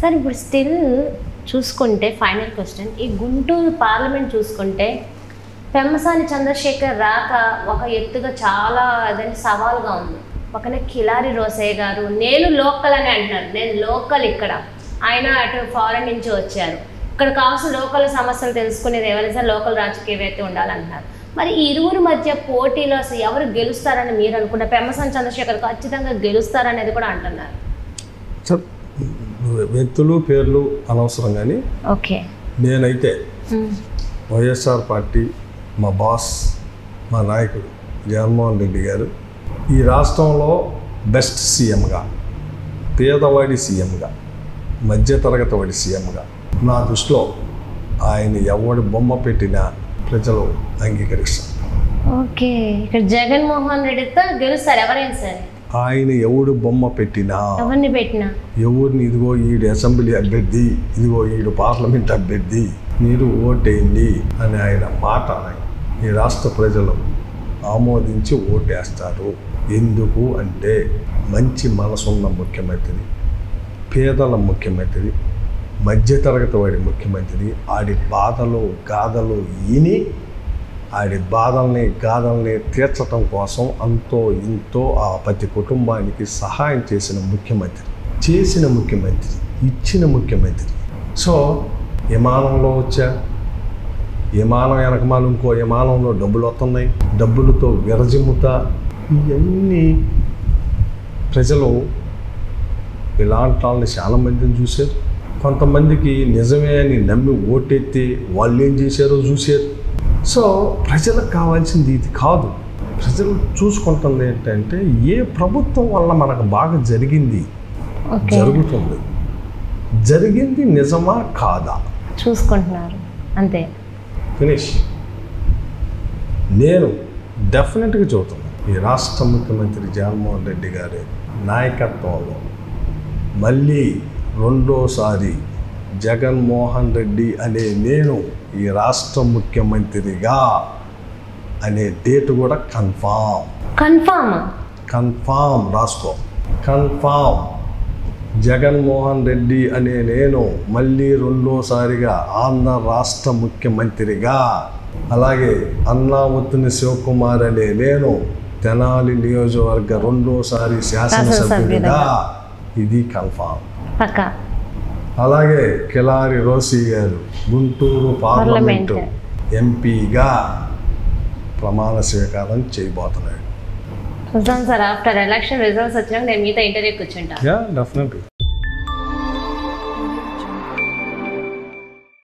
Sir ఇప్పుడు still చూసుకుంటే final question, ఈ గుంటూరు పార్లమెంట్ చూసుకుంటే పెమ్మసాని చంద్రశేఖర్ రాక ఒక ఎత్తుగా చాలా అదంటే సవాల్గా ఉంది. పక్కన కిలారి రోసయ్య గారు నేను లోకల్ అని అంటున్నారు, నేను లోకల్ ఇక్కడ, ఆయన అటు ఫారెన్ నుంచి వచ్చారు, ఇక్కడ కావాల్సిన లోకల్ సమస్యలు తెలుసుకునేది ఎవరైనా లోకల్ రాజకీయవేత్త ఉండాలంటున్నారు. మరి ఈ ఇరువురు మధ్య పోటీలో అసలు ఎవరు గెలుస్తారని మీరు అనుకుంటే? పెమ్మసాని చంద్రశేఖర్ ఖచ్చితంగా గెలుస్తారనేది కూడా అంటున్నారు. వ్యక్తులు పేర్లు అనవసరం, కానీ ఓకే నేనైతే వైఎస్ఆర్ పార్టీ మా బాస్, మా నాయకుడు జగన్మోహన్ రెడ్డి గారు ఈ రాష్ట్రంలో బెస్ట్ సీఎంగా, పేదవాడి సీఎంగా, మధ్యతరగతి వాడి సీఎంగా నా దృష్టిలో ఆయన ఎవడి బొమ్మ పెట్టినా ప్రజలు అంగీకరిస్తారు. ఓకే, ఇక్కడ జగన్మోహన్ రెడ్డితో గెలుస్తారు ఎవరైనా సరే. ఆయన ఎవడు బొమ్మ పెట్టినా, ఎవరిని పెట్టినా, ఎవరిని ఇదిగో ఈడు అసెంబ్లీ అభ్యర్థి, ఇదిగో ఈడు పార్లమెంట్ అభ్యర్థి, మీరు ఓటేయండి అని ఆయన మాట ఈ రాష్ట్ర ప్రజలు ఆమోదించి ఓటేస్తారు. ఎందుకు అంటే మంచి మనసున్న ముఖ్యమంత్రి, పేదల ముఖ్యమంత్రి, మధ్యతరగతి వాడి ముఖ్యమంత్రి, ఆడి బాధలు గాథలు ఈని ఆడి బాధల్ని గాథల్ని తీర్చడం కోసం అంతో ఇంతో ఆ ప్రతి కుటుంబానికి సహాయం చేసిన ముఖ్యమంత్రి, ఇచ్చిన ముఖ్యమంత్రి. సో విమానంలో వచ్చా, విమానం వెనకమాల ఇంకో విమానంలో డబ్బులు వస్తున్నాయి, డబ్బులతో విరజిమ్ముతా, ఇవన్నీ ప్రజలు ఇలాంటి వాళ్ళని చాలా మందిని చూశారు. కొంతమందికి నిజమే అని నమ్మి ఓటెత్తి వాళ్ళు ఏం చేశారో చూశారు. సో ప్రజలకు కావాల్సింది ఇది కాదు. ప్రజలు చూసుకుంటుంది ఏంటంటే ఏ ప్రభుత్వం వల్ల మనకు బాగా జరిగింది నిజమా కాదా చూసుకుంటున్నారు అంతే. ఫినిష్. నేను డెఫినెట్గా చెబుతున్నాను, ఈ రాష్ట్ర ముఖ్యమంత్రి జగన్మోహన్ రెడ్డి గారి నాయకత్వంలో మళ్ళీ రెండోసారి జగన్మోహన్ రెడ్డి అనే నేను ఈ రాష్ట్ర ముఖ్యమంత్రిగా అనే డేట్ కూడా కన్ఫామ్ రాసుకో. కన్ఫామ్ జగన్మోహన్ రెడ్డి అనే నేను మళ్ళీ రెండోసారిగా ఆంధ్ర రాష్ట్ర ముఖ్యమంత్రిగా, అలాగే అన్నామతుని శివకుమార్ అనే నేను తెనాలి నియోజకవర్గ రెండోసారి శాసనసభ్యుడిగా, ఇది కన్ఫామ్. అలాగే కిలారి రోసయ్య గారు గుంటూరు పార్లమెంటు ఎంపీగా ప్రమాణ స్వీకారం చేయబోతున్నాడు. సార్ ఆఫ్టర్ ఎలక్షన్ రిజల్ట్స్ వచ్చినాక నేను మీతో ఇంటర్వ్యూ కూర్చుంటా. డెఫినెట్లీ.